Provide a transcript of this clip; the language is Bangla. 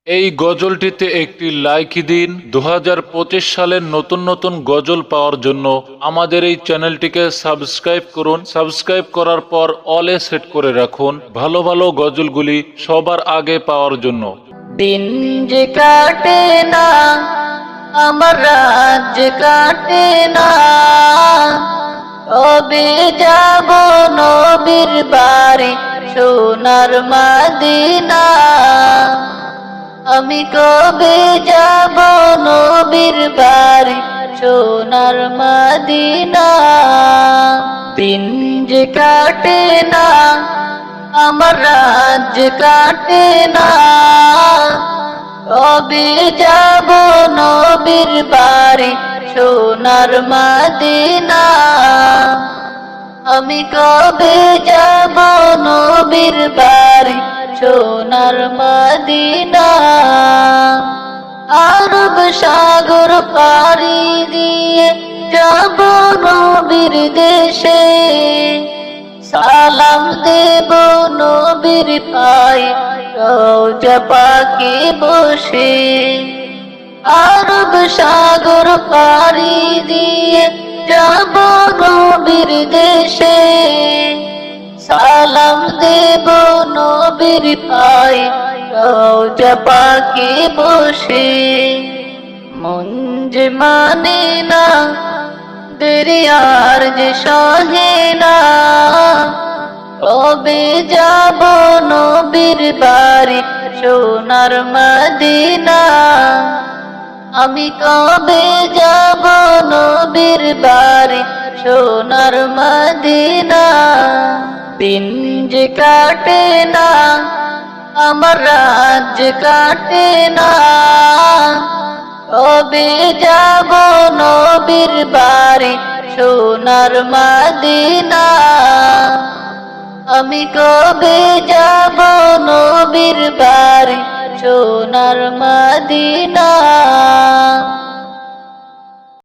এই গজলটিতে একটি লাইক দিন। 2025 সালের নতুন নতুন গজল পাওয়ার জন্য আমাদের এই চ্যানেলটিকে সাবস্ক্রাইব করুন। সাবস্ক্রাইব করার পর অলে সেট করে রাখুন ভালো ভালো গজলগুলি সবার আগে পাওয়ার জন্য। দিন যে কাটে না, আমার রাত যে কাটে না, কবে যাব নবীর বাড়ি সোনার মদিনা। আমি কবে যাব নবীর বাড়ি সোনার মদিনা। দিন যে কাটে না, আমার রাত যে কাটে না, কবে যাব নবীর বাড়ি সোনার মদিনা। আমি কবে যাব নবীর বাড়ি সোনার মদিনা। আরব সাগর পাড়ি দিয়ে যাব নবীর দেশে, সালাম দেব নবীর পায়ে রওজা পাকে বসে। আরব সাগর পাড়ি দিয়ে যাব নবীর দেশে, সালাম দেব নবীর পায়ে রওজা পাকে বসে। মন যে মানে না, দেরি আর যে সহে না, কবে যাব নবীর বাড়ি সোনার মদিনা। আমি কবে যাব নবীর বাড়ি সোনার মদিনা। দিন যে কাটে না, আমার রাত যে কাটে না, কবে যাব নবীর বাড়ি সোনার মদিনা। আমি কবে যাব নবীর বাড়ি সোনার মদিনা।